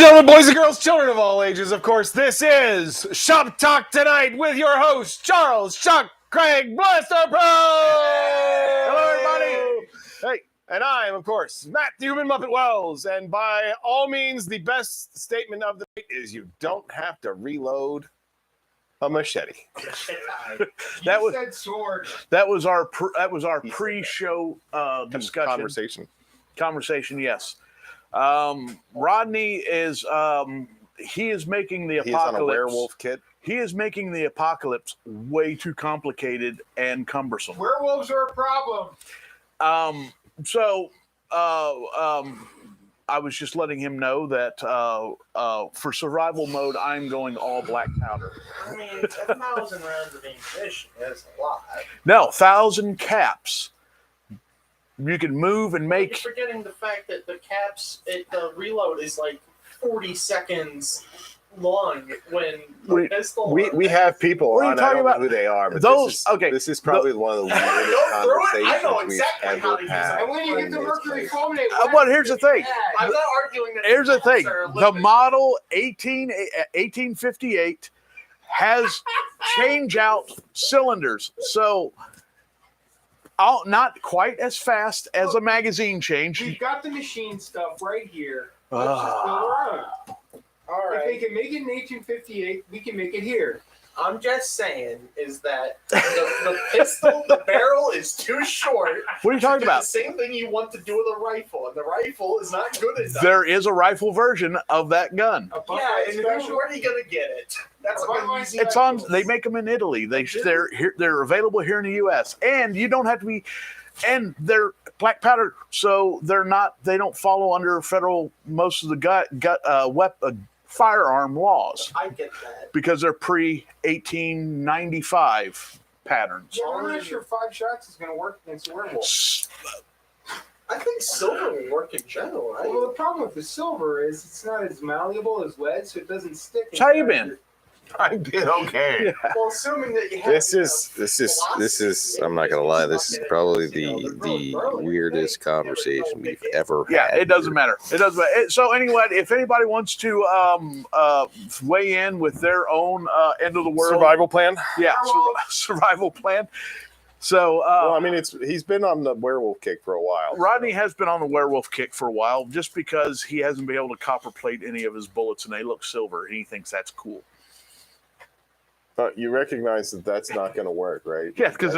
gentlemen, boys and girls, children of all ages, of course, this is Shop Talk Tonight with your hosts, Charles, Chuck, Craig, BlasterPro's! Hello, everybody! Hey, and I am, of course, Matt the Human Muppet Wells, and by all means, the best statement of the night is you don't have to reload a machete. That said sword. That was our pre-show discussion conversation. Yes. Rodney is he is making the apocalypse. He's on a werewolf kit. He is making the apocalypse way too complicated and cumbersome. Werewolves are a problem. I was just letting him know that for survival mode, I'm going all black powder. I mean, 1,000 rounds of ammunition is a lot. No, 1,000 caps. You can move and make. You're forgetting the fact that the caps, the reload is like 40 seconds long when the pistol. We have people What are you on. talking I don't about? know who they are, but Those this is probably one of the weirdest Go through it. I know conversations exactly we've how ever to use had. it. And when you get the mercury fulminate, But here's the thing. I'm not arguing that. Here's the thing. are The liquid. model 1858 has change out cylinders. So not quite as fast as a magazine change. we've got the machine stuff right here. Let's just go around. All If they right. can make it in 1858, we can make it here. I'm just saying is that the pistol, the barrel is too short. What are you talking to do about? The same thing you want to do with a rifle, and the rifle is not good enough. There is a rifle version of that gun. A Yeah, Buckeye and special. where are you gonna get it? That's Buckeye like easy. It's on. They make them in Italy. They're available here in the U.S. And you don't have to be. And they're black powder, so they're not. They don't follow under federal most of the firearm laws I get that. because they're pre-1895 patterns. Yeah, I'm not sure 5 shots is going to work against a werewolf. I think silver will work in general, right? Well, the problem with the silver is it's not as malleable as lead, so it doesn't stick. So how you been? I've been okay. Well, assuming that you have. This is. I'm not gonna lie. This is probably the weirdest conversation we've ever had. Yeah, it doesn't matter. It doesn't matter. So anyway, if anybody wants to weigh in with their own end of the world Survival plan. yeah, survival plan. So Well, I mean, he's been on the werewolf kick for a while. Rodney has been on the werewolf kick for a while, just because he hasn't been able to copper plate any of his bullets, and they look silver, and he thinks that's cool. You recognize that that's not going to work, right? Yeah, because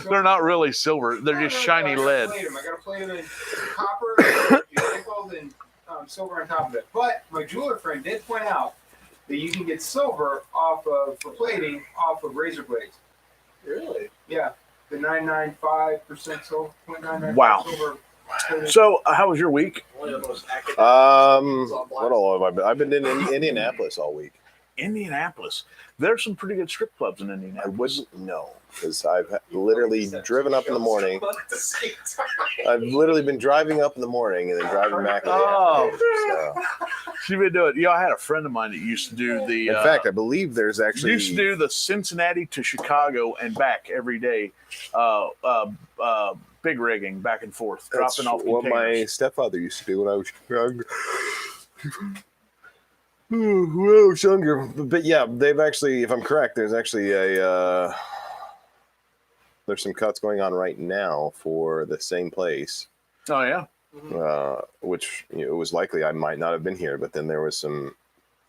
they're not really silver; they're just shiny lead. I got to plate them in copper, nickel, and silver on top of it. But my jeweler friend did point out that you can get silver for plating off of razor blades. Really? Yeah, the 995% silver, 0.995% Wow. silver. So, how was your week? One of the most academic What all have I been? I've been in Indianapolis all week. Indianapolis. There's some pretty good strip clubs in I Indianapolis. wouldn't know because I've literally driven up in the morning. At the same time. I've literally been driving up in the morning and then driving back. Oh. So, You've been doing. You know, I had a friend of mine that used to do the. in fact, I believe there's actually used to do the Cincinnati to Chicago and back every day. Big rigging back and forth, that's dropping off what my containers. stepfather used to do when I was younger. When I was younger, but yeah, they've actually, if I'm correct, there's actually there's some cuts going on right now for the same place, Oh yeah. which it was likely I might not have been here, but then there was some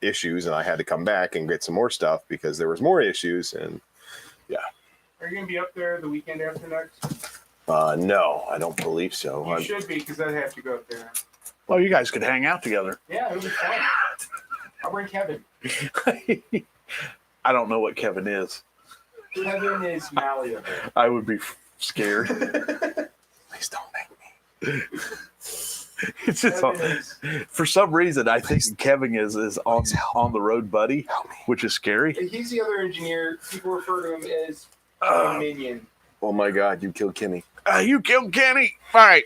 issues and I had to come back and get some more stuff because there was more issues and Are you going to be up there the weekend after next? no, I don't believe so. You should be, because I'd have to go up there. Well, you guys could hang out together. Yeah, it would be fun. I'll bring Kevin. I don't know what Kevin is. Kevin is malleable. I would be scared. Please don't make me. It's just Kevin is, for some reason I think Kevin is on the road buddy, which is scary. he's the other engineer. People refer to him as Uh, Minion. Oh my God, you killed Kenny. You killed Kenny. All right.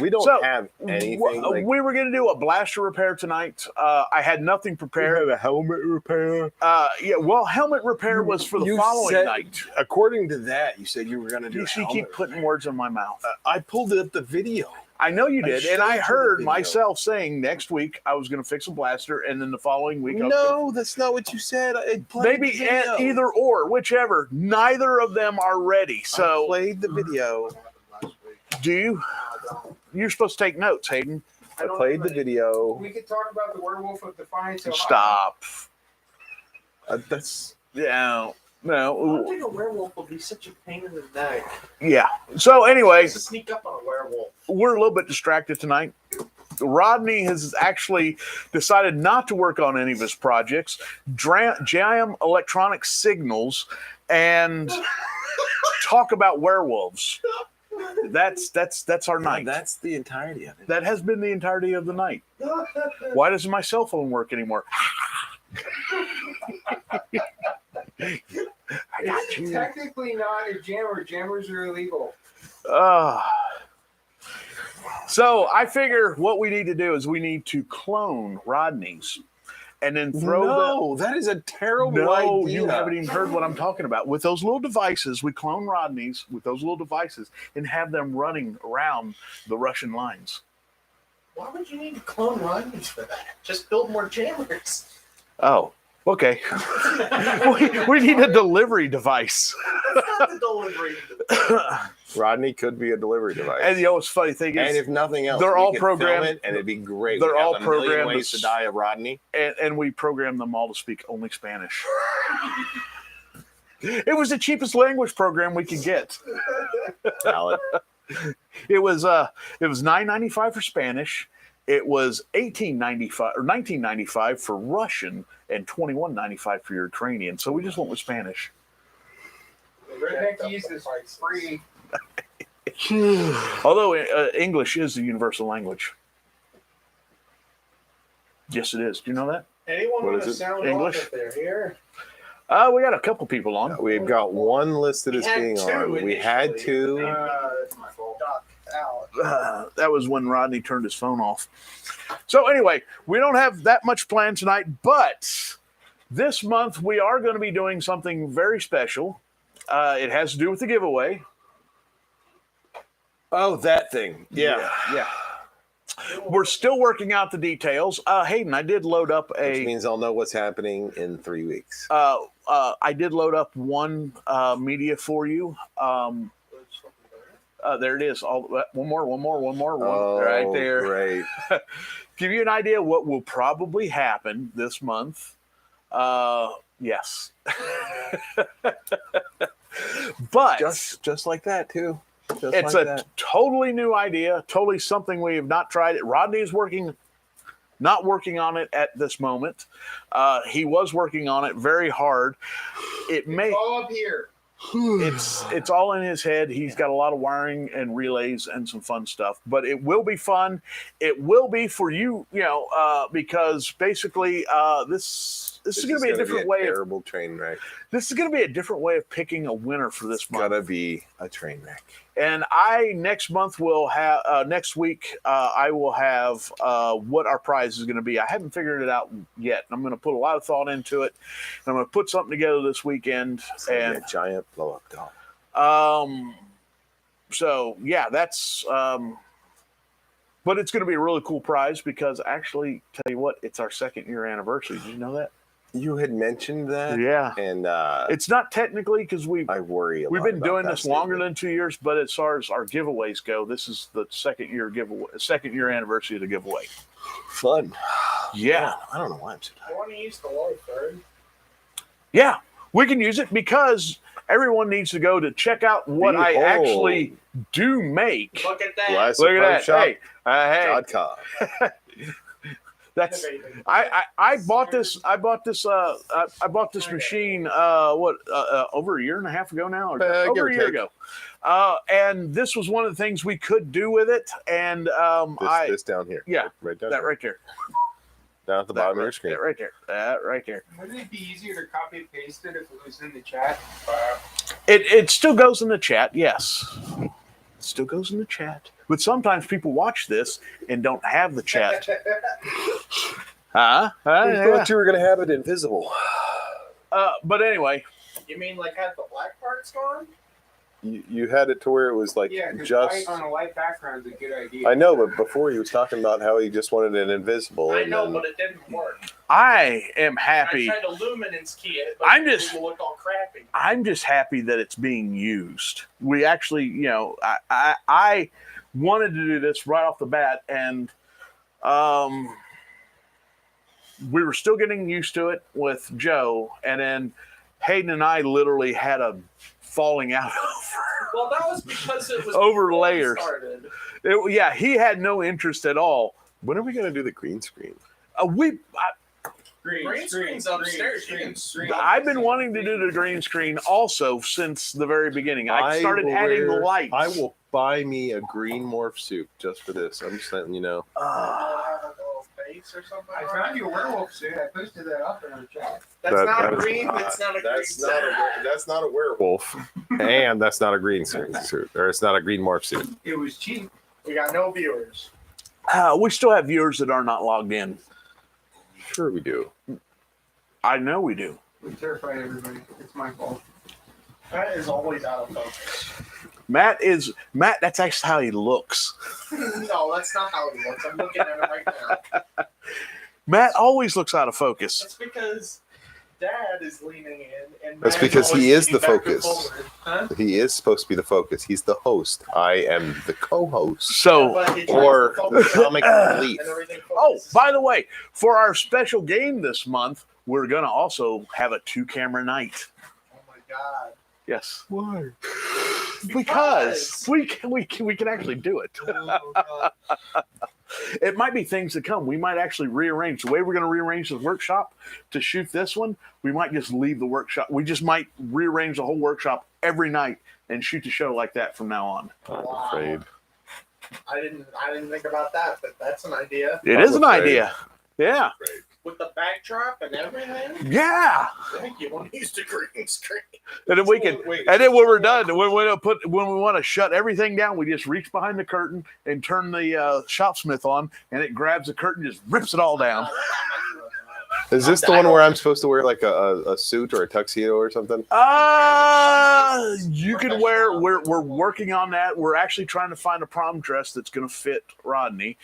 We don't So, have anything. Like, we were going to do a blaster repair tonight. I had nothing prepared. a helmet repair. Helmet repair was for the You following said- night. According to that, you said you were going to do. You keep putting words in my mouth. I pulled up the video. I know you did, and I showed you the heard video. myself saying next week I was going to fix a blaster, and then the following week I was No, that's not what you said. I played maybe the video. either or, whichever. Neither of them are ready. I So, played the video. do you? You're supposed to take notes, Hayden. I played the video. We could talk about the werewolf of Defiance. Ohio. Stop. That's Yeah. I don't No. think a werewolf will be such a pain in the neck. Yeah. So anyway, Just to sneak up on a werewolf. we're a little bit distracted tonight. Rodney has actually decided not to work on any of his projects, jam electronic signals, and talk about werewolves. That's our night. That's the entirety of it. That has been the entirety of the night. Why doesn't my cell phone work anymore? I got It's you. technically not a jammer. Jammers are illegal. So I figure what we need to do is we need to clone Rodney's and then throw No, that is a terrible No, idea. you haven't even heard what I'm talking about. With those little devices, we clone Rodney's with those little devices and have them running around the Russian lines. Why would you need to clone Rodney's for that? Just build more jammers. Oh, okay. we need a delivery device. That's not the delivery. Rodney could be a delivery device. And you know what's funny thing And is, if nothing else, they're we all could programmed- film it and it'd be great. they're We'd have all a million programmed ways to to die of Rodney. and we program them all to speak only Spanish. It was the cheapest language program we could get. Valid. It was $9.95 for Spanish. It was $18.95 or $19.95 for Russian and $21.95 for Ukrainian. So we just went with Spanish. Redneck East is free. Although English is the universal language. Yes, it is. Do you know that? Anyone What want is to it? sound English? off if they're here? We got a couple people on. We've got one listed as We had being two on. We had initially. two. That's my fault. Duck out. That was when Rodney turned his phone off. So anyway, we don't have that much planned tonight, but this month we are going to be doing something very special. It has to do with the giveaway. Oh, that thing. Yeah. Yeah. We're still working out the details. Hayden, I did load up Which means I'll know what's happening in 3 weeks. I did load up one media for you. There it is. One more. Oh, Right there. Right. Give you an idea what will probably happen this month. Yes. But Just like that, too. Just it's like a that. totally new idea, totally something we have not tried. Rodney is not working on it at this moment. He was working on it very hard. It may All up here. it's all in his head. He's got a lot of wiring and relays and some fun stuff, but it will be fun. It will be for you, because basically this is going to be a different way. Terrible train wreck. This is going to be a different way of picking a winner for this It's month. gotta be a train wreck. And next week I will have what our prize is going to be. I haven't figured it out yet. I'm going to put a lot of thought into it. And I'm going to put something together this weekend. It's gonna be And a giant blow up doll. so yeah, that's but it's going to be a really cool prize because actually, tell you what, it's our 2nd year anniversary. Did you know that? You had mentioned that. Yeah. And It's not technically because I worry a lot. we've been about doing that this longer statement. than 2 years, but as far as our giveaways go, this is the 2nd year giveaway, 2nd year anniversary of the giveaway. Fun. Yeah. I don't know why I'm so I tired. want to use the light card. Yeah, we can use it because everyone needs to go to check out what I Behold. actually do make. Look at that. Blaster Look at that. Shop. Hey, hey, .com. that's Innovative. I bought this machine over a year and a half ago now, or give over or a year take. ago. And this was one of the things we could do with it, and This down here. Yeah, Right down that here. right there. Down at the bottom of your screen. That right there. That right there. Wouldn't it be easier to copy and paste it if it was in the chat? It still goes in the chat, yes. It still goes in the chat. But sometimes people watch this and don't have the chat. I Yeah. thought you were going to have it invisible. But anyway, You mean like have the black parts gone? You had it to where it was like Yeah, 'cause just. white on a white background is a good idea. I know, but before he was talking about how he just wanted an invisible. I and know, then- but it didn't work. I am happy. I tried to luminance key it, but I'm it just- looked all crappy. I'm just happy that it's being used. We actually, I wanted to do this right off the bat, and we were still getting used to it with Joe, and then Hayden and I literally had a falling out Well, that was because it was Over before we layers. started. yeah, he had no interest at all. When are we going to do the green screen? Green screen's upstairs. You can I've been wanting to do the green screen also since the very beginning. I started will adding the wear- lights. I will buy me a green morph suit just for this. I'm just letting you know. have a little face or something. I found you a werewolf suit. I posted that up in our chat. That's That- not that's green. That's not a That's green. not a that's not a werewolf, and that's not a green suit, or it's not a green morph suit. It was cheap. We got no viewers. We still have viewers that are not logged in. Sure, we do. I know we do. We terrified everybody. It's my fault. That is always out of focus. Matt, that's actually how he looks. No, that's not how he looks. I'm looking at it right now. Matt always looks out of focus. That's because Dad is leaning in, and That's Matt because he always is the leaning back and focus. forward. Huh? He is supposed to be the focus. He's the host. I am the co-host, So, But he tries or to focus the comic relief. and everything oh, focuses. by the way, for our special game this month, we're going to also have a 2-camera night. Oh my God. Yes. Why? Because we can actually do it. Oh, God. It might be things to come. We might actually rearrange the way we're going to rearrange the workshop to shoot this one. We might just leave the workshop. We just might rearrange the whole workshop every night and shoot the show like that from now on. I'm Wow. afraid. I didn't think about that, but that's an idea. It I'm is an afraid. idea. Yeah. With the backdrop and everything. Yeah. Thank you. Want to use the green screen? And then we can, Wait, and then when we're done, when we want to shut everything down, we just reach behind the curtain and turn the shopsmith on, and it grabs the curtain, just rips it all down. Is this the one where I'm supposed to wear like a suit or a tuxedo or something? You can wear. We're working on that. We're actually trying to find a prom dress that's going to fit Rodney.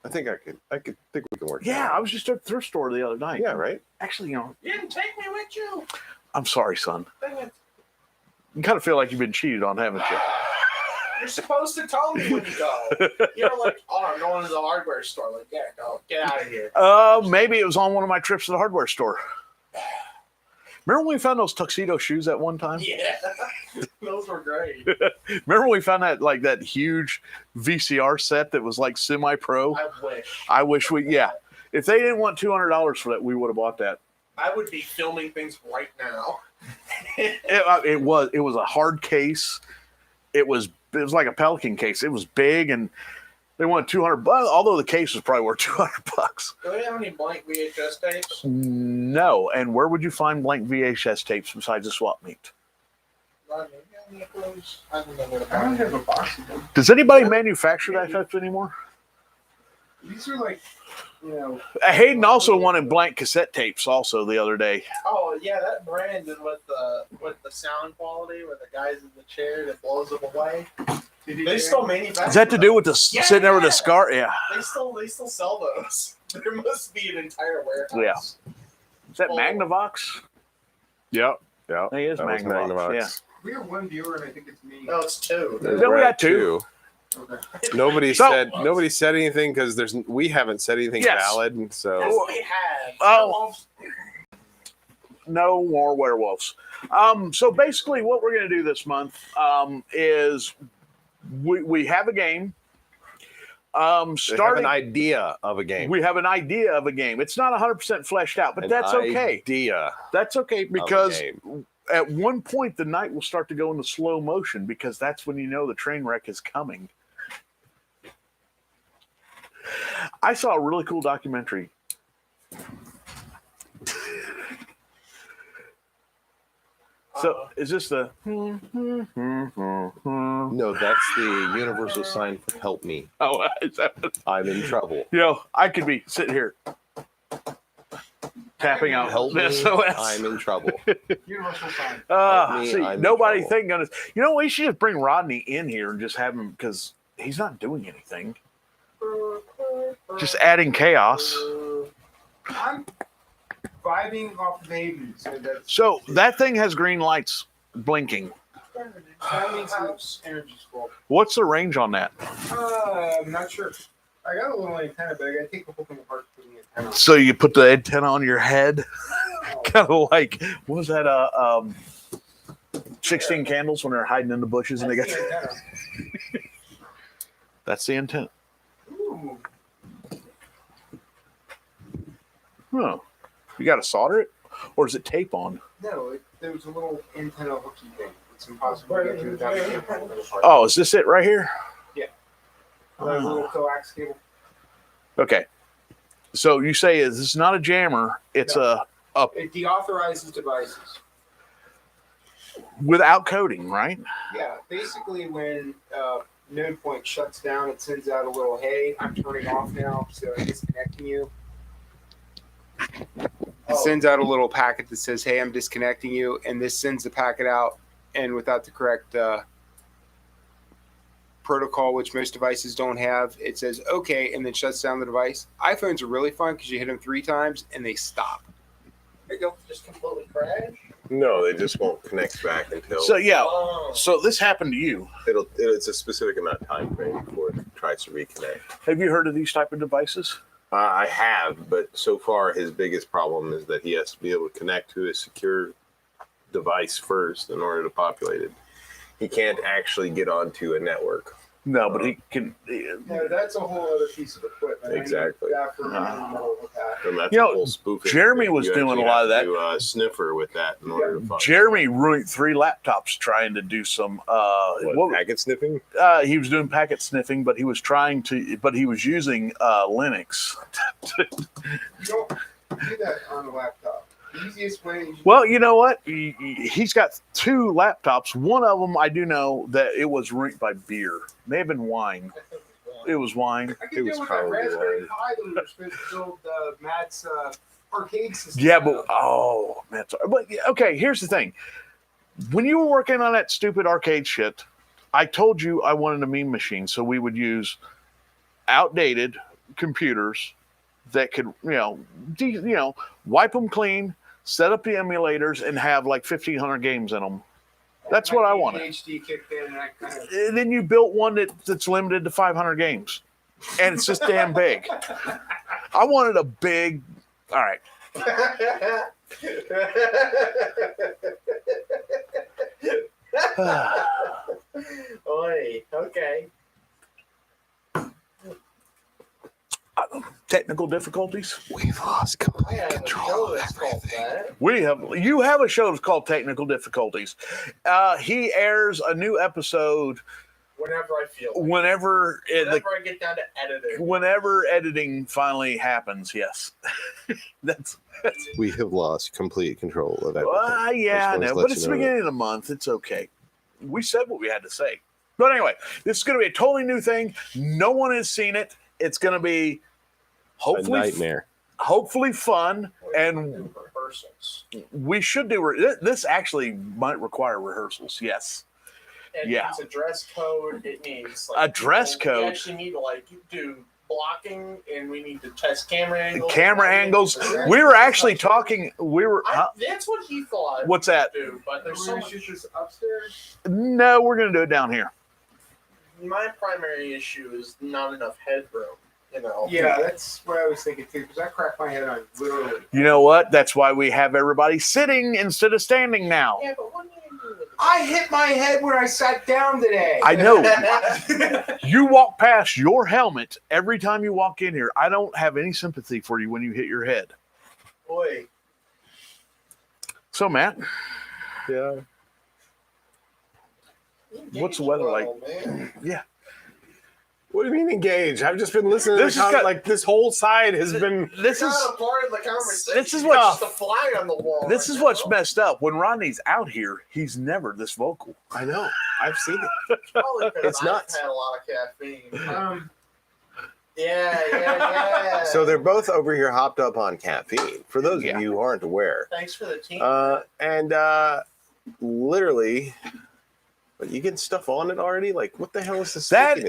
I think I could think we can work. Yeah, that I out. was just at the thrift store the other night. Yeah, right. Actually, You didn't take me with you. I'm sorry, son. Dang it. You kind of feel like you've been cheated on, haven't you? You're supposed to tell me when you go. You're like, oh, I'm going to the hardware store. Like, yeah, go, get out of here. Maybe it was on one of my trips to the hardware store. Remember when we found those tuxedo shoes at one time? Yeah, those were great. Remember when we found that huge VCR set that was like semi-pro? I wish. I wish yeah. If they didn't want $200 for that, we would have bought that. I would be filming things right now. It was a hard case. It was like a Pelican case. It was big, and they wanted $200. Although the case was probably worth $200. Do we have any blank VHS tapes? No. And where would you find blank VHS tapes besides a swap meet? Rodney, you got any of those? I don't know where to I don't find have them. a box of them. Does anybody manufacture that stuff anymore? These are like, you know. Hayden also wanted blank cassette tapes also the other day. Oh yeah, that Brandon with the sound quality, with the guys in the chair that blows them away. They still manufacture. Is that to do with the Yeah. sitting there with the scar? Yeah. They still sell those. There must be an entire warehouse. Yeah. Is that Magnavox? Yep. Yeah. I think it is That was Magnavox. Magnavox. Yeah. We have one viewer, and I think it's me. No, it's two. There's Then we Brad, got two. Okay. Nobody So- said anything because we haven't said anything Yes. valid, and so Yes, we have. Oh. No more werewolves. So basically what we're going to do this month is we have a game. they have Starting, an idea of a game. we have an idea of a game. It's not 100% fleshed out, but An that's okay. Idea. That's okay of a because game. at one point the night will start to go into slow motion because that's when you know the train wreck is coming. I saw a really cool documentary. So is this the? No, that's the universal sign for help me. Oh, is that? I'm in trouble. You know, I could be sitting here. tapping out. Help me, SOS. I'm in trouble. Universal sign. Help me, See, I'm in nobody trouble. thinking on this. You know, we should just bring Rodney in here and just have him because he's not doing anything. Just adding chaos. I'm vibing off of Haven, so that's So that thing has green lights blinking. that means it's energy scroll. What's the range on that? I'm not sure. I got a little antenna, but I gotta take the whole thing apart to put the antenna. So you put the antenna on your head, kind of like what was that? 16 candles when they're hiding in the bushes and they got. That's the antenna. That's the antenna. Ooh. Huh. You got to solder it, or is it tape on? No, there was a little antenna hooky thing. It's impossible to get to without the antenna apart. Oh, is this it right here? A little coax cable. Okay. So you say this is not a jammer; it's No. a It deauthorizes devices. without coding, right? Yeah, basically when node point shuts down, it sends out a little, hey, I'm turning off now, so I'm disconnecting you. It sends out a little packet that says, hey, I'm disconnecting you, and this sends the packet out, and without the correct protocol, which most devices don't have, it says, okay, and then shuts down the device. iPhones are really fun because you hit them 3 times, and they stop. There you go. Just completely crash. No, they just won't connect back until So yeah. Oh. So this happened to you. it's a specific amount of time frame before it tries to reconnect. Have you heard of these type of devices? I have, but so far his biggest problem is that he has to be able to connect to a secure device first in order to populate it. He can't actually get onto a network. No, but he can. No, that's a whole other piece of equipment. Exactly. I need that for with that. And that's You a know, whole spoofing. Jeremy thing. was You doing actually a lot of have that. to do a sniffer with that in order to find Jeremy ruined 3 laptops trying to do some. packet sniffing. He was doing packet sniffing, but he was trying to. But he was using Linux. You don't do that on a laptop. The easiest way is Well, you know what? He's got 2 laptops. One of them, I do know that it was ruined by beer. May have been wine. It was wine. I It can was deal with that probably Raspberry wine. Pi that we were supposed to build Matt's arcade system. Yeah, but oh man, sorry. But okay. Here's the thing: when you were working on that stupid arcade shit, I told you I wanted a meme machine, so we would use outdated computers that could, wipe them clean, set up the emulators, and have like 1,500 games in them. That's what I wanted. HD kicked in, and I kind of. And then you built one that's limited to 500 games, and it's just damn big. I wanted a big. All right. Oi, okay. Technical difficulties. We've lost I complete have a control show of that's called everything. that. You have a show that's called Technical Difficulties. He airs a new episode Whenever I feel like. whenever Whenever I get down to editing. whenever editing finally happens. Yes, that's We have lost complete control of everything. yeah, I I just wanted know, to but let it's you the know beginning of the month. It's okay. We said what we had to say. But anyway, this is going to be a totally new thing. No one has seen it. It's going to be a hopefully nightmare. hopefully fun, and Do rehearsals. we should do. This actually might require rehearsals. Yes. And Yeah. it's a dress code. It needs A dress We code? actually need to do blocking, and we need to test camera angles. Camera angles. We were actually talking. We were. That's what he thought. What's that? we would Do, but there's We're so gonna much. shoot this upstairs. No, we're going to do it down here. My primary issue is not enough headroom. Yeah, that's what I was thinking too. Because I cracked my head on literally. You know what? That's why we have everybody sitting instead of standing now. Yeah, but what do you do with it? I hit my head when I sat down today. I know. You walk past your helmet every time you walk in here. I don't have any sympathy for you when you hit your head. Boy, So, Matt, Yeah. What's the weather like? Man. yeah. What do you mean engage? I've just been listening This to has got- like this whole side has been. This Not is a part of the conversation. this is what- Just a fly on the wall. this right is what's now. messed up. When Rodney's out here, he's never this vocal. I know. I've seen it. Probably because It's I've nuts. had a lot of caffeine. Yeah. So they're both over here hopped up on caffeine. For those of you who aren't aware, Thanks for the team. Literally, but you get stuff on it already. Like, what the hell is this? That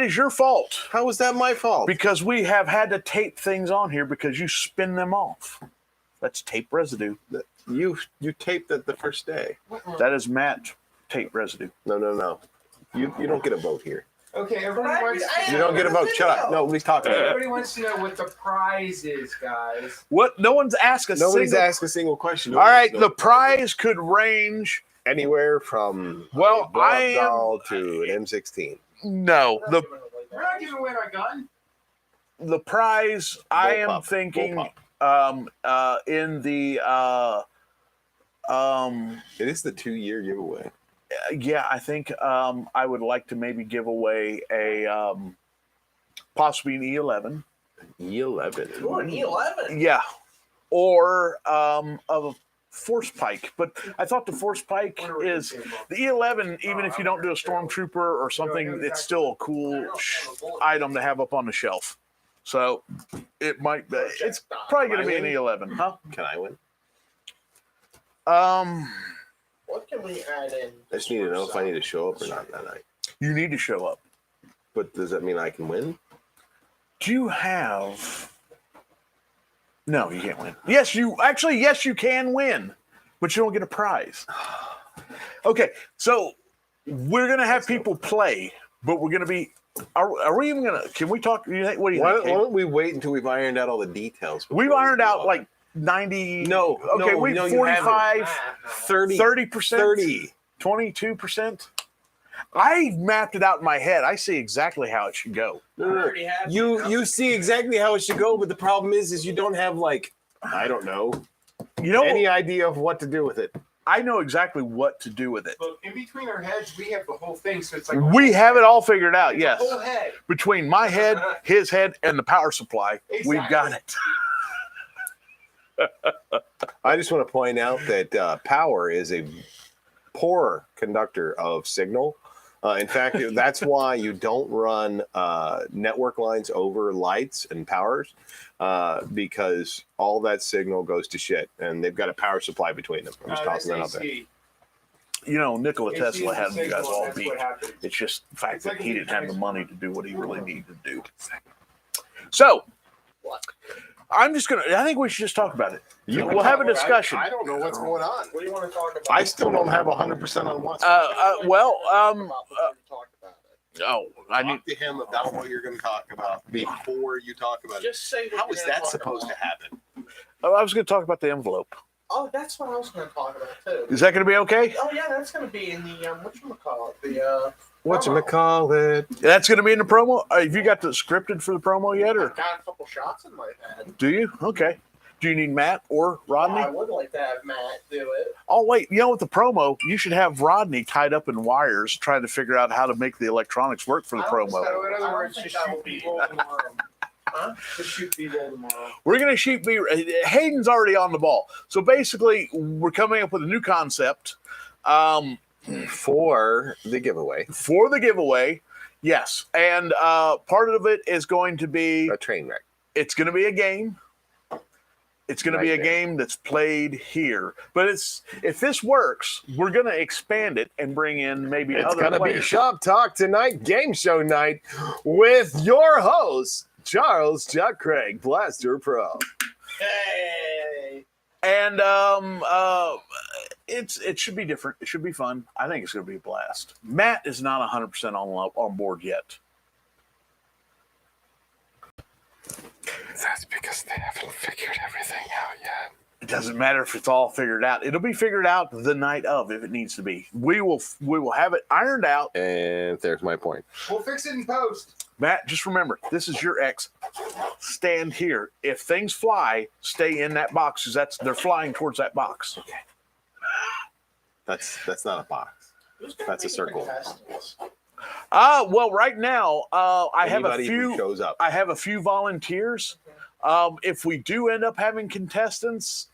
is your fault. How is that my fault? Because we have had to tape things on here because you spin them off. That's tape residue. You taped it the first day. That is matte tape residue. No. You don't get a vote here. Okay, everybody wants. You don't get a vote. Shut up. Nobody's talking about it. Everybody wants to know what the prize is, guys. What? No one's asked us. Nobody's asked a single question. All right, the prize could range anywhere from well, a doll to an M16. No, We're not giving away our gun. the prize I am thinking in the it is the 2-year giveaway. yeah, I think I would like to maybe give away a possibly an E11. E11. Ooh, an E11. Yeah, or a force pike. But I thought the force pike is the E11. Even if you don't do a stormtrooper or something, it's still a cool item to have up on the shelf. So it might. It's probably going to be an E11, huh? Can I win? What can we add in? I just need to know if I need to show up or not that night. You need to show up. But does that mean I can win? Do you have? No, you can't win. Yes, you can win, but you don't get a prize. Okay, so we're gonna have people play, but we're gonna be. Are we even gonna? Can we talk? What do you think? Why don't we wait until we've ironed out all the details? We've ironed out like 90. No. Okay, no, we no, 45, 30%. 30%, 22%. I mapped it out in my head. I see exactly how it should go. No. You see exactly how it should go, but the problem is you don't have I don't know, any idea of what to do with it. I know exactly what to do with it. Look, in between our heads, we have the whole thing, so it's like We have it all figured out. it's Yes, a whole head. between my head, his head, and the power supply, we've got it. I just want to point out that power is a poor conductor of signal. In fact, that's why you don't run network lines over lights and powers, because all that signal goes to shit, and they've got a power supply between them. I'm just talking about that. AC. You know, Nikola AC Tesla is had the you guys signal, all that's beat. what happens. It's just the fact It's that like he a didn't have the transfer. money to do what he really needed to do. So, I think we should just talk about it. We'll have a discussion. I don't know what's going on. What do you want to talk about? I still don't have 100% on what's I need. Talk to him about what you're going to talk about before you talk about it. Just say what How you're is gonna that talk supposed about. to happen? I was going to talk about the envelope. Oh, that's what I was going to talk about too. Is that going to be okay? Oh yeah, that's going to be in the whatchamacallit, the Whatchamacallit? That's going to be in the promo. Have you got the scripted for the promo yet, or I've got a couple shots in my head. do you? Okay. Do you need Matt or Rodney? I would like to have Matt do it. Oh wait, you know, with the promo, you should have Rodney tied up in wires, trying to figure out how to make the electronics work for the promo. So in I other don't words, think just that will shoot be- people tomorrow. Huh? Just shoot people tomorrow. We're going to shoot B. Hayden's already on the ball. So basically, we're coming up with a new concept For the giveaway. for the giveaway. Yes. And part of it is going to be, A train wreck. it's going to be a game. It's going to be a Right there. game that's played here. But if this works, we're going to expand it and bring in maybe It's other going to be players. Shop Talk Tonight, game show night, with your host, Charles Chuck Craig, Blaster Pro. Hey. And it should be different. It should be fun. I think it's going to be a blast. Matt is not 100% on board yet. That's because they haven't figured everything out yet. It doesn't matter if it's all figured out. It'll be figured out the night of if it needs to be. We will have it ironed out. And there's my point. We'll fix it in post. Matt, just remember, this is your X. Stand here. If things fly, stay in that box because they're flying towards that box. Okay. That's not a box. Who's gonna That's a be the circle. contestants? Well, right now, I have a Anybody who few. shows up. I have a few volunteers. If we do end up having contestants,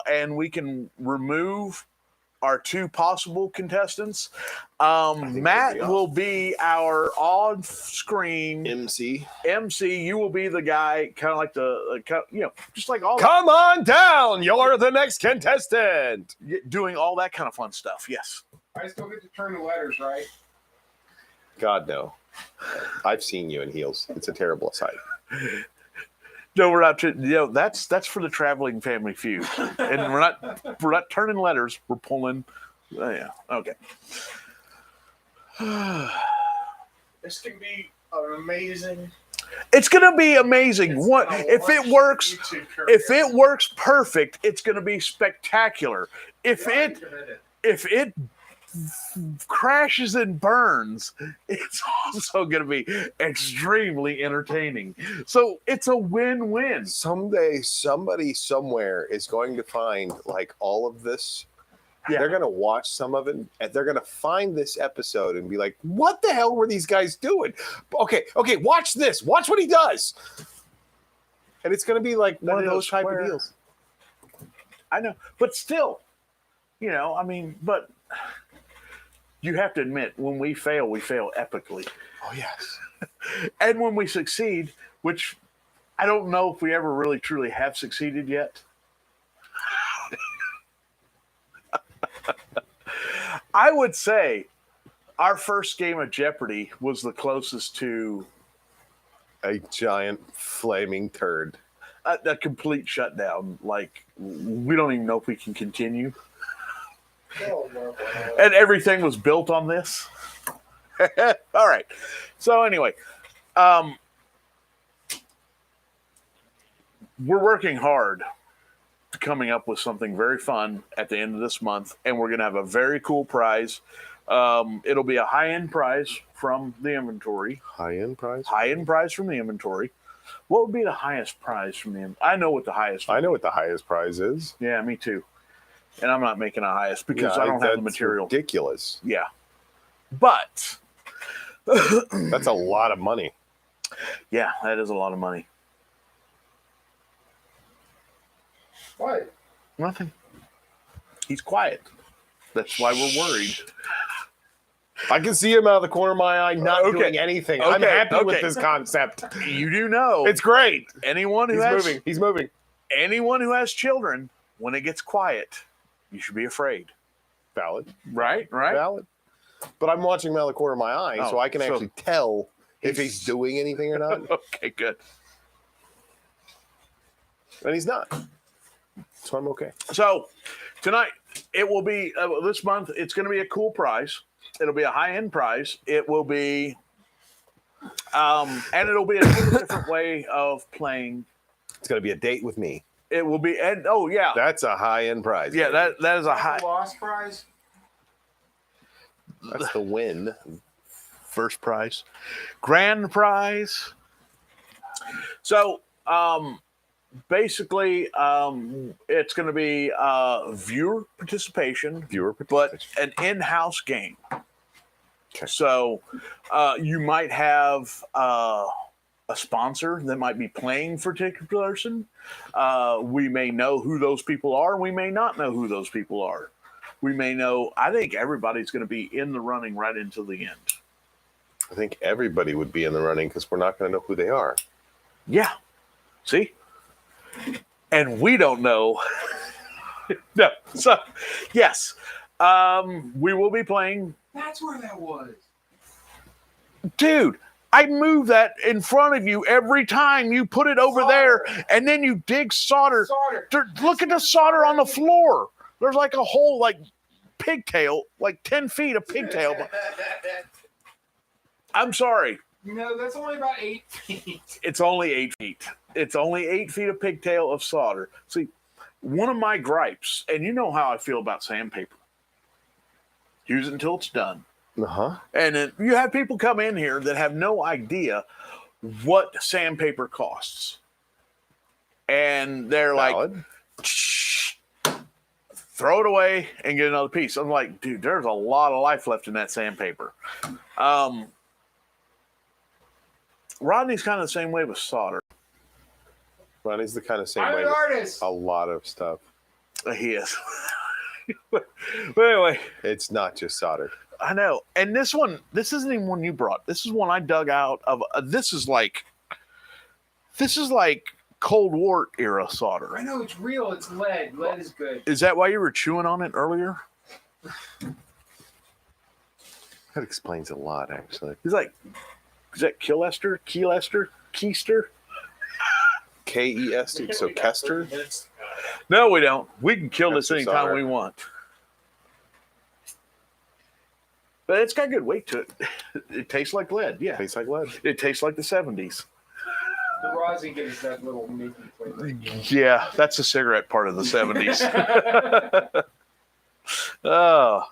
and we can remove our two possible contestants. that'd Matt be awesome. will be our on-screen MC. MC. You will be the guy, kind of like just like all Come on down. You're the next contestant. doing all that kind of fun stuff. Yes. I still get to turn the letters, right? God no. I've seen you in heels. It's a terrible sight. No, we're not. That's for the traveling family feud, and we're not turning letters. We're pulling. Yeah. Okay. This can be an amazing. It's gonna be amazing. It's What gonna if launch it works? YouTube career. If it works perfect, it's gonna be spectacular. If You're already it committed. if it crashes and burns, it's also going to be extremely entertaining. So it's a win-win. Someday, somebody somewhere is going to find like all of this. Yeah. They're going to watch some of it, and they're going to find this episode and be like, "What the hell were these guys doing?" Okay, watch this. Watch what he does. And it's going to be like one of those type of deals. I know, but still, but you have to admit, when we fail epically. Oh yes. And when we succeed, which I don't know if we ever really truly have succeeded yet. I would say our first game of Jeopardy was the closest to A giant flaming turd. a complete shutdown. Like, we don't even know if we can continue. Oh, no. And everything was built on this. All right. So anyway, we're working hard to coming up with something very fun at the end of this month, and we're going to have a very cool prize. It'll be a high-end prize from the inventory. High-end prize? High-end prize from the inventory. What would be the highest prize from the? I know what the highest. I know what the highest prize is. Yeah, me too. And I'm not making a highest because Yeah, I don't have the that's material. Ridiculous. Yeah, but That's a lot of money. yeah, that is a lot of money. What? Nothing. He's quiet. That's why we're worried. I can see him out of the corner of my eye not Okay. doing anything. I'm Okay, happy with okay. this concept. You do know It's great. anyone who He's has moving. He's moving. anyone who has children, when it gets quiet, you should be afraid. Valid. Right? Right? Valid. But I'm watching him out of the corner of my eye, so Oh, I can so actually tell if he's doing anything or not. Okay, good. And he's not. So I'm okay. So tonight it will be this month. It's going to be a cool prize. It'll be a high-end prize. It will be, and it'll be a totally different way of playing. It's going to be a date with me. It will be, and oh yeah, That's a high-end prize. yeah, that is a high. Lost prize? That's the win. First prize, grand prize. So basically, it's going to be viewer participation, Viewer but participation. an in-house game. Okay. So you might have a sponsor that might be playing for a particular person. We may know who those people are. We may not know who those people are. We may know. I think everybody's going to be in the running right until the end. I think everybody would be in the running because we're not going to know who they are. Yeah. See? And we don't know. No. So, yes. We will be playing. That's where that was. Dude, I move that in front of you every time you put it over there, and then you dig solder. Solder. Look at the solder on the floor. There's like a whole like pigtail, like 10 feet of pigtail. I'm sorry. No, that's only about 8 feet. It's only 8 feet. It's only 8 feet of pigtail of solder. See, one of my gripes, and you know how I feel about sandpaper. Use it until it's done. Uh-huh. And then you have people come in here that have no idea what sandpaper costs. And they're Valid. like, shh, throw it away and get another piece. I'm like, dude, there's a lot of life left in that sandpaper. Rodney's kind of the same way with solder. Ronnie's the kind of same I'm way an with artist. a lot of stuff. He is. But anyway, It's not just solder. I know. And this isn't even one you brought. This is one I dug out of. This is like Cold War era solder. I know it's real. It's lead. Lead is good. Is that why you were chewing on it earlier? That explains a lot, actually. He's like, is that Keylester? Keister? K-E-S-T, so Kester? No, we don't. We can kill this That's anytime solder. we want. But it's got good weight to it. It tastes like lead, yeah. Tastes like lead. It tastes like the 70s. The rosin gives that little minty flavor. Yeah, that's the cigarette part of the 70s. Oh.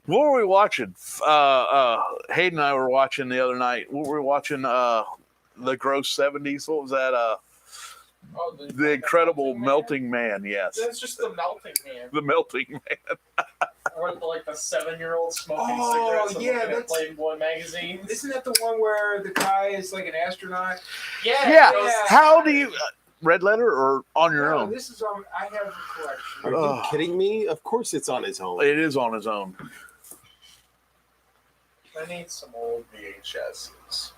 What were we watching? Hayden and I were watching the other night. What were we watching? The gross 70s. What was that? Oh, The Incredible Melting Man. Yes, That's just the melting man. the Melting Man. Or the 7-year-old smoking Oh, cigarettes and yeah, looking at that's- Playboy magazines. Isn't that the one where the guy is like an astronaut? Yeah. Yeah. How do you red letter or on your No, own? this is on. I have a collection. Are you Ugh. kidding me? Of course it's on his own. It is on his own. I need some old VHSs.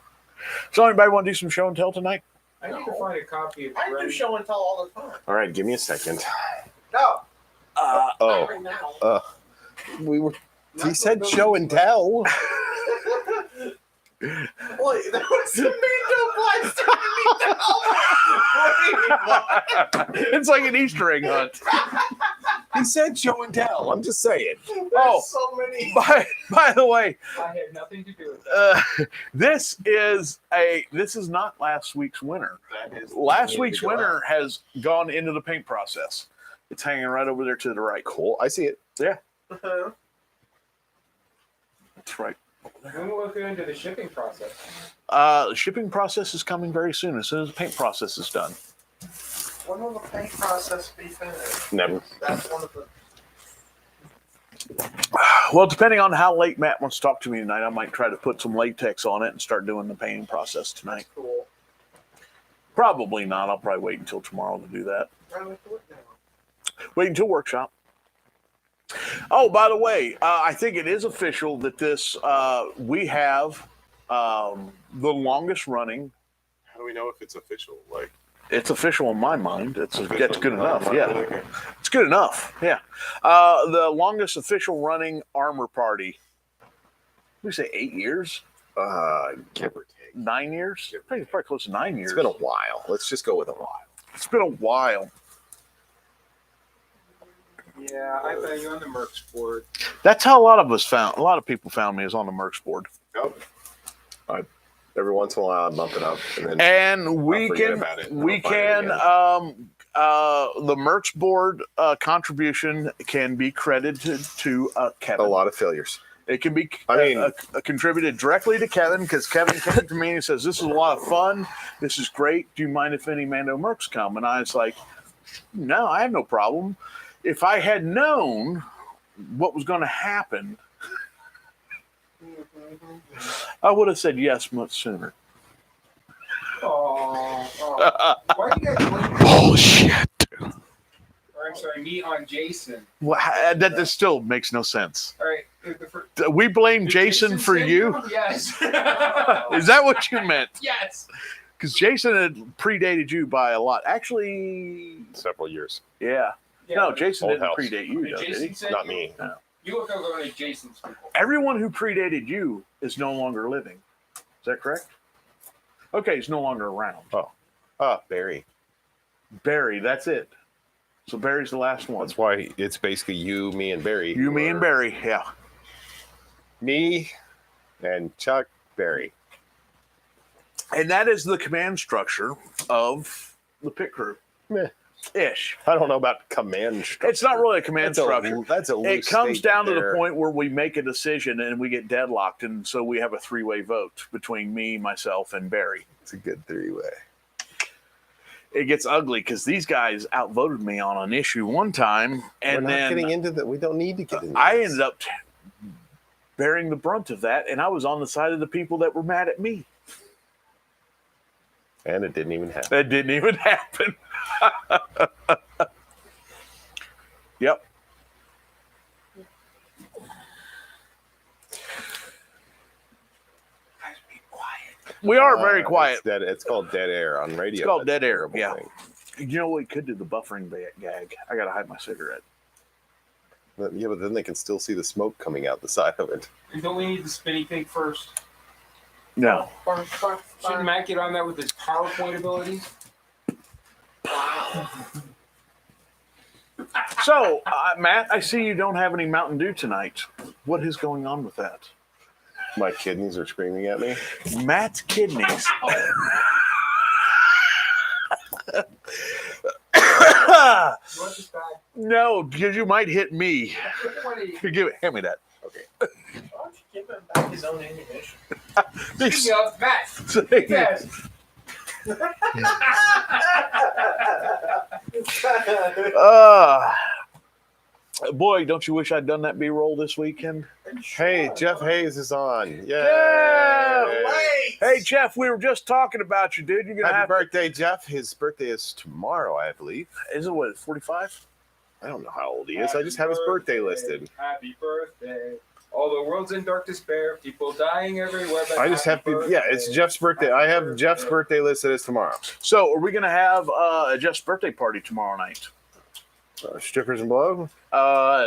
So, anybody want to do some show and tell tonight? I need to find a copy of. I do show and tell all the time. All right, give me a second. No. Not Oh, right now. we were. Not He said the- show and tell. Wait, that was the Blaster. It's like an Easter egg hunt. He said show and tell. I'm just saying. Oh. So many. By the way, I had nothing to do with it. this is not last week's winner. That is Last week's winner has gone into the paint process. It's hanging right over there to the right. Cool. I see it. Yeah, Uh-huh. that's right. When will it go into the shipping process? The shipping process is coming very soon. As soon as the paint process is done. When will the paint process be finished? Never. That's one of the. Well, depending on how late Matt wants to talk to me tonight, I might try to put some latex on it and start doing the painting process tonight. Cool. Probably not. I'll probably wait until tomorrow to do that. Try to do it now. Wait until workshop. Oh, by the way, I think it is official that we have the longest running. How do we know if it's official? Like, It's official in my mind. It's good enough. Okay. Yeah, it's good enough. Yeah, the longest official running armor party. We say 8 years, give or take. 9 years. Probably close to 9 years. It's been a while. Let's just go with a while. It's been a while. Yeah, I found you on the Mercs board. That's how a lot of people found me is on the Mercs board. Nope. Every once in a while, I bump it up, and then And we I'll forget can, about it, and we I'll find it can, again. the merch board contribution can be credited to a Kevin. lot of failures. It can be I mean- contributed directly to Kevin because Kevin came to me and says, "This is a lot of fun. This is great. Do you mind if any Mando Mercs come?" And I was like, "No, I have no problem. If I had known what was going to happen, I would have said yes much sooner." Oh, why do you guys blame Bullshit. or I'm sorry, me on Jason? Well, that still makes no sense. All right, We blame did Jason for you. syndrome? Yes. Is that what you meant? Yes. Because Jason had predated you by a lot. Actually, Several years. yeah. Yeah, No, but Jason Old didn't house. predate you, though, did Jason he? said Not me. You look over to Jason's people. Everyone who predated you is no longer living. Is that correct? Okay, he's no longer around. Barry. Barry, that's it. So Barry's the last one. That's why it's basically you, me, and Barry. You, me, and Barry. Yeah. Me and Chuck, Barry. And that is the command structure of the pit crew. Meh. Ish. I don't know about command structure. It's not really a command structure. That's a It loose comes down to statement the there. point where we make a decision and we get deadlocked, and so we have a three-way vote between me, myself, and Barry. It's a good three-way. It gets ugly because these guys outvoted me on an issue one time, and We're not then getting into that. We don't need to get into I this. ended up bearing the brunt of that, and I was on the side of the people that were mad at me. And it didn't even happen. That didn't even happen. Yep. We are very quiet. It's called dead air on radio. It's called That's dead a air. terrible Yeah. thing. You know what? We could do the buffering gag. I gotta hide my cigarette. But then they can still see the smoke coming out the side of it. And don't we need the spinny pig first? No. Shouldn't Matt get on that with his PowerPoint abilities? So, Matt, I see you don't have any Mountain Dew tonight. What is going on with that? My kidneys are screaming at me. Matt's kidneys. What's this bag? No, because you might hit me. Hand me that. Okay. Why don't you give him back his own ammunition? Speaking of Matt, yes. Boy, don't you wish I'd done that B-roll this weekend? Hey, Jeff Hayes is on. Yeah. Yay! Hey, Jeff, we were just talking about you, dude. You're gonna Happy have birthday, Jeff. His birthday is tomorrow, I believe. Is it what? 45? I don't know how old he is. I just have his birthday listed. Happy birthday. All the world's in dark despair. People dying everywhere. But I just have happy to. Yeah, it's birthday. Jeff's birthday. I have Jeff's birthday listed as tomorrow. So, are we gonna have a Jeff's birthday party tomorrow night? Strippers and blow.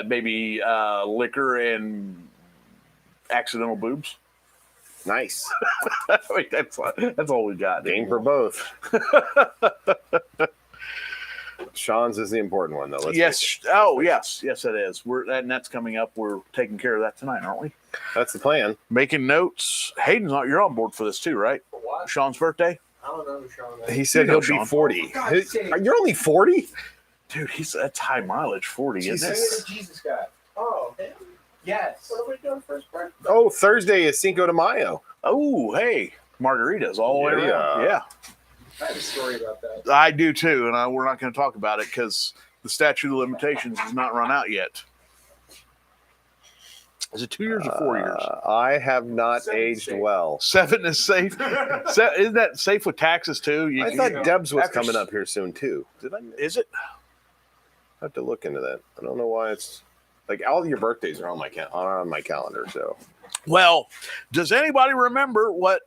Maybe liquor and accidental boobs. Nice. I mean, that's all we got. Game for both. Sean's is the important one, though. Let's Yes. face it. Oh, yes. Yes, it is. And that's coming up. We're taking care of that tonight, aren't we? That's the plan. Making notes. Hayden's not. You're on board for this too, right? For what? Sean's birthday. I don't know who Sean is. He said You know, he'll be Sean. 40. For God's sake. You're only 40? Dude, that's high mileage. 40, isn't Say it? the Jesus guy. Oh, him? Yes. What are we doing for his birthday? Oh, Thursday is Cinco de Mayo. Oh, hey, margaritas all the way Yeah. around. Yeah, I have a story about that. I do too, and we're not going to talk about it because the statute of limitations has not run out yet. Is it 2 years or 4 years? I have not 7 aged safe. well. 7 is safe. Isn't that safe with taxes too? I thought Deb's was after- coming up here soon, too. Did I Is it? have to look into that? I don't know why it's like all your birthdays are on my on my calendar. So Well, does anybody remember what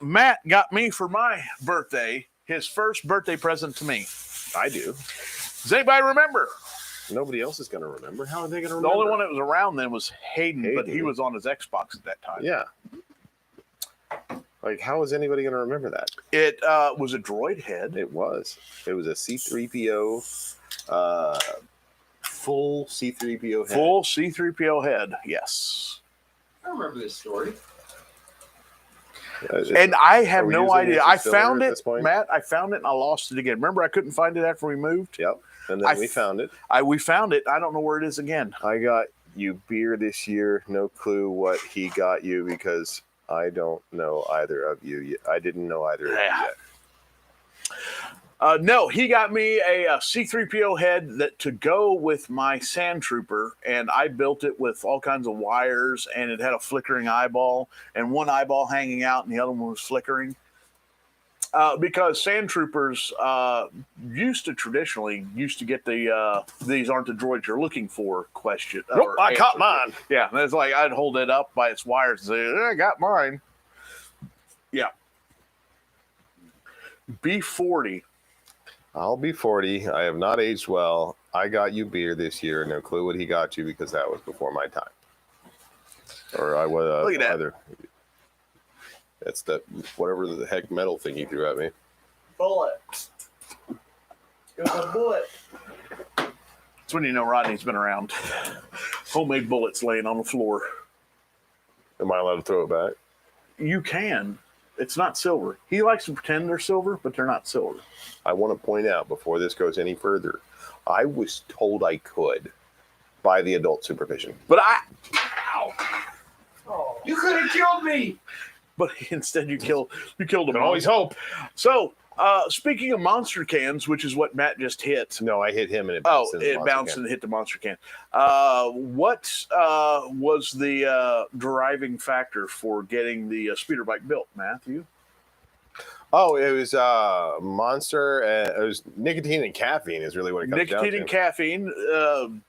Matt got me for my birthday? His first birthday present to me. I do. Does anybody remember? Nobody else is going to remember. How are they going to The remember? only one that was around then was Hayden, but he Hayden. was on his Xbox at that time. Yeah. Like, how is anybody going to remember that? It was a droid head. It was. It was a C-3PO, full C-3PO head. Full C-3PO head, yes. I remember this story. And I have Are we no using idea. this I as silver found at it, this point? Matt. I found it and I lost it again. Remember, I couldn't find it after we moved. Yep. And then we found it. We found it. I don't know where it is again. I got you beer this year. No clue what he got you because I don't know either of you yet. I didn't know either of you Yeah. yet. No, he got me a C-3PO head that to go with my Sand Trooper, and I built it with all kinds of wires, and it had a flickering eyeball, and one eyeball hanging out, and the other one was flickering. Because Sand Troopers used to get the "these aren't the droids you're looking for" question. Nope, or I caught answer. mine. Yeah, and it's like I'd hold it up by its wires and say, "I got mine." Yeah. B40. I'll be 40. I have not aged well. I got you beer this year. No clue what he got you because that was before my time. Or I was Look at that. either. That's the whatever the heck metal thing he threw at me. Bullet. It was a bullet. That's when you know Rodney's been around. Homemade bullets laying on the floor. Am I allowed to throw it back? You can. It's not silver. He likes to pretend they're silver, but they're not silver. I want to point out before this goes any further, I was told I could by the adult supervision. But Oh. You could have killed me. instead you killed him. Can always hope. So, speaking of monster cans, which is what Matt just hit. No, I hit him and it Oh, bounced. in the it monster bounced can. and hit the monster can. What was the driving factor for getting the speeder bike built, Matthew? Oh, it was monster. It was nicotine and caffeine is really what it comes down Nicotine to. and caffeine,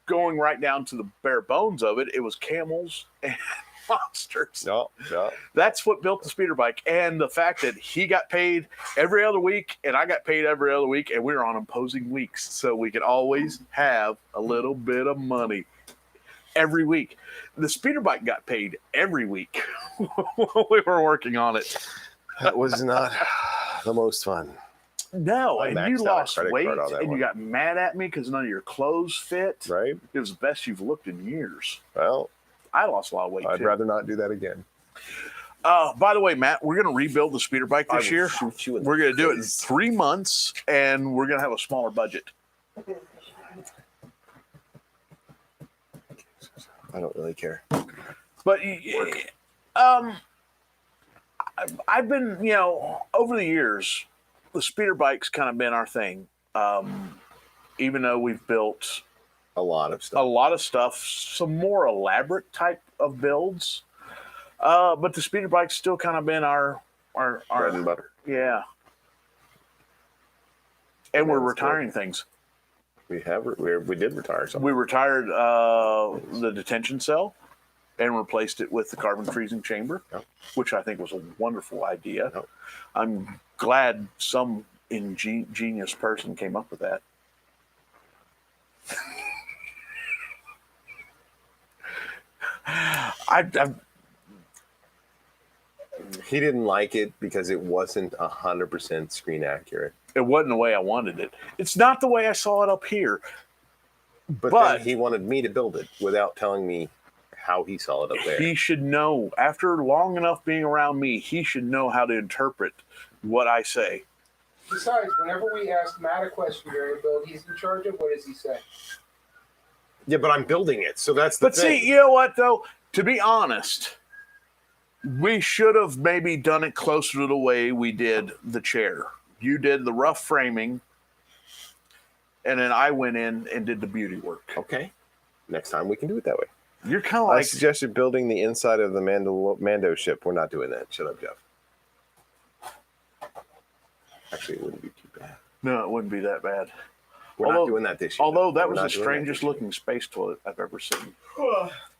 going right down to the bare bones of it. It was Camels monsters. No. That's what built the speeder bike, and the fact that he got paid every other week, and I got paid every other week, and we were on opposing weeks, so we could always have a little bit of money every week. The speeder bike got paid every week while we were working on it. That was not the most fun. No, I and maxed you out a lost credit weight, card on that and one. you got mad at me because none of your clothes fit. Right? It was the best you've looked in years. Well, I lost a lot of weight, I'd too. rather not do that again. By the way, Matt, we're going to rebuild the speeder bike this year. Shoot you in the We're going to do it in face. 3 months, and we're going to have a smaller budget. I don't really care. But I've been, over the years, the speeder bike's kind of been our thing. Even though we've built A lot of a stuff. lot of stuff, some more elaborate type of builds, but the speeder bike's still kind of been our Bread and butter. yeah. And we're That's retiring things. We did retire something. We retired the detention cell and replaced it with the carbon freezing chamber, Yep. which I think was a wonderful idea. Yep. I'm glad some ingenious person came up with that. He didn't like it because it wasn't 100% screen accurate. It wasn't the way I wanted it. It's not the way I saw it up here. But But- then he wanted me to build it without telling me how he saw it up there. He should know, after long enough being around me, he should know how to interpret what I say. Besides, whenever we ask Matt a question during a build, he's in charge of what does he say? Yeah, but I'm building it, so that's the But thing. see, you know what, though? To be honest, we should have maybe done it closer to the way we did the chair. You did the rough framing, and then I went in and did the beauty work. Okay, next time we can do it that way. You're kind of I like, suggested building the inside of the Mando ship. We're not doing that. Shut up, Jeff. Actually, it wouldn't be too bad. no, it wouldn't be that bad. We're not doing that this year. Although that We're was not the doing that strangest this year. looking space toilet I've ever seen.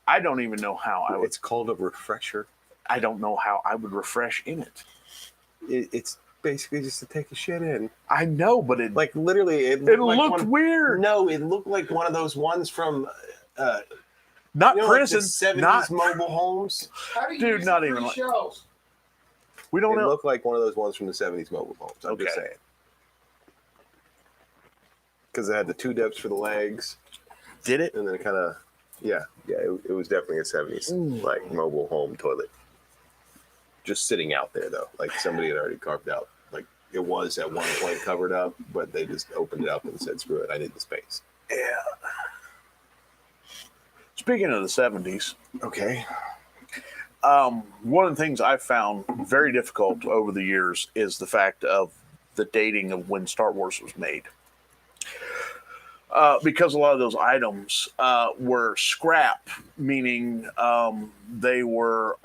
I don't even know how I would. It's called a refresher. I don't know how I would refresh in it. It's basically just to take a shit in. I know, but it Like literally, it it like looked weird. No, it looked like one of those ones from Not like prison. the 70s not mobile homes. How do you Dude, use not the even free like- shells? we It don't know. looked like one of those ones from the 70s mobile homes. I'm just Okay. saying. Because it had the two depths for the legs, Did it? and then it kind of, it was definitely a 70s like mobile home toilet. Just sitting out there though, like somebody had already carved out. Like it was at one point covered up, but they just opened it up and said, "Screw it, I need the space." Yeah. Speaking of the 70s, Okay. one of the things I've found very difficult over the years is the fact of the dating of when Star Wars was made. Because a lot of those items were scrap, meaning they were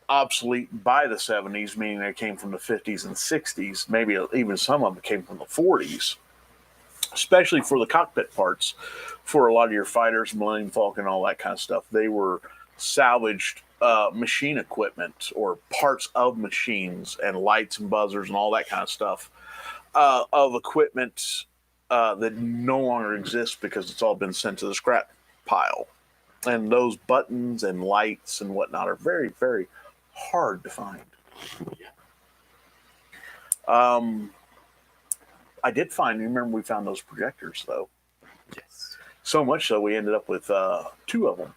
obsolete by the 70s, meaning they came from the 50s and 60s. Maybe even some of them came from the 40s, especially for the cockpit parts for a lot of your fighters, Millennium Falcon, all that kind of stuff. They were salvaged machine equipment or parts of machines and lights and buzzers and all that kind of stuff of equipment that no longer exists because it's all been sent to the scrap pile. And those buttons and lights and whatnot are very, very hard to find. I did find, you remember we found those projectors though. Yes. So much so we ended up with 2 of them.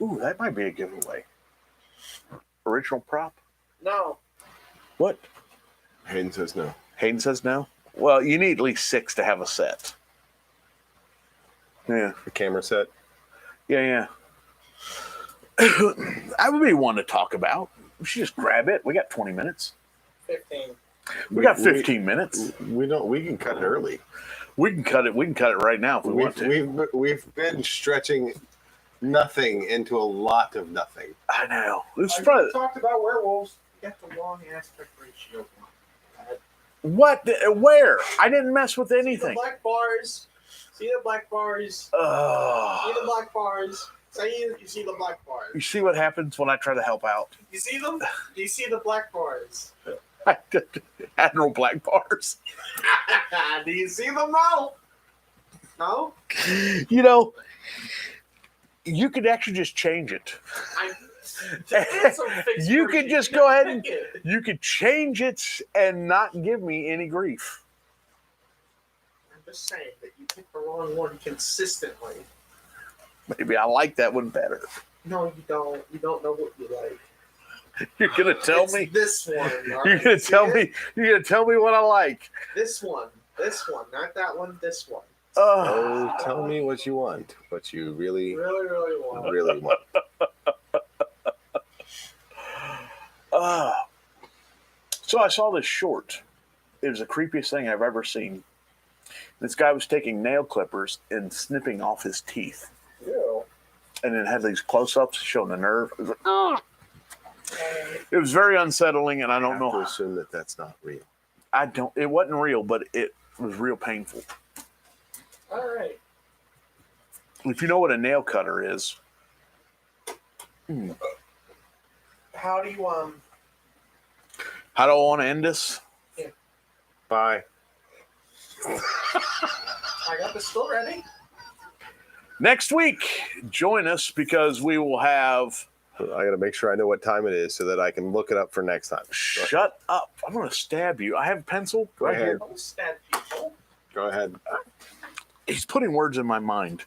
Ooh, that might be a giveaway. Original prop? No. What? Hayden says no. Hayden says no? Well, you need at least 6 to have a set. Yeah. The camera set. Yeah. That would be one to talk about. We should just grab it. We got 20 minutes. 15. We got 15 minutes. We can cut it early. We can cut it. We can cut it right now if we want to. We've been stretching nothing into a lot of nothing. I know. This is I probably, talked about werewolves. You got the wrong aspect ratio. what? Where? I didn't mess with See the anything. black bars. See the black bars. See the black bars. Say you see the black bars. You see what happens when I try to help out? You see them? Do you see the black bars? Admiral Black Bars. Do you see them now? No? You know, you could actually just change it. You could just go ahead and you could change it and not give me any grief. I'm just saying that you pick the wrong one consistently. Maybe I like that one better. No, you don't. You don't know what you like. You're gonna tell It's me this one. You're gonna tell me. You're gonna tell me what I like. This one, not that one. This one. Oh, tell me what you want. What you really Really want. So I saw this short. It was the creepiest thing I've ever seen. This guy was taking nail clippers and snipping off his teeth. Ew. And then had these close-ups showing the nerve. It was like, it was very unsettling, and I don't know. To assume that that's not real. It wasn't real, but it was real painful. All right. If you know what a nail cutter is. How do you How do I want to end this? Bye. I got the still ready. Next week, join us because we will have. I got to make sure I know what time it is so that I can look it up for next time. Shut up. I'm going to stab you. I have a pencil Go ahead. here. Don't stab people. Go ahead. He's putting words in my mind.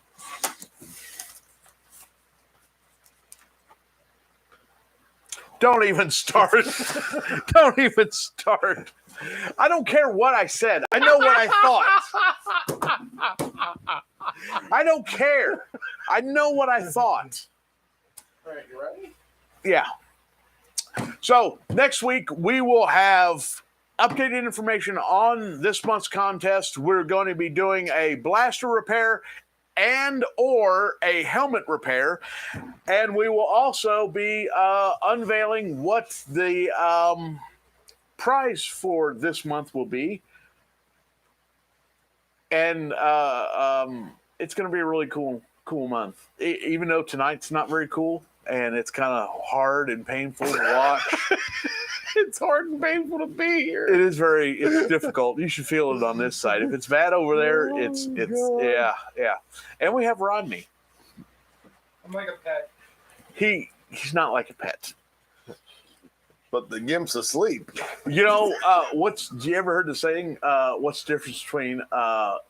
Don't even start. Don't even start. I don't care what I said. I know what I thought. I don't care. I know what I thought. All right, you ready? Yeah. So next week we will have updated information on this month's contest. We're going to be doing a blaster repair and or a helmet repair, and we will also be unveiling what the prize for this month will be, and it's going to be a really cool month. Even though tonight's not very cool and it's kind of hard and painful to watch. It's hard and painful to be here. It's difficult. You should feel it on this side. If it's bad over there, it's yeah. And we have Rodney. I'm like a pet. He's not like a pet. But the gimp's asleep. You know, do you ever heard the saying, what's the difference between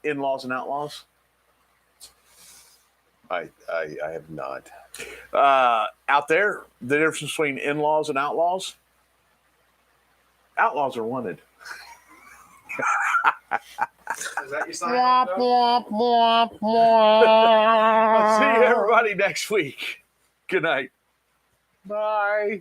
in-laws and outlaws? I have not. Out there, the difference between in-laws and outlaws? Outlaws are wanted. Is that your sign? I'll see you everybody next week. Good night. Bye.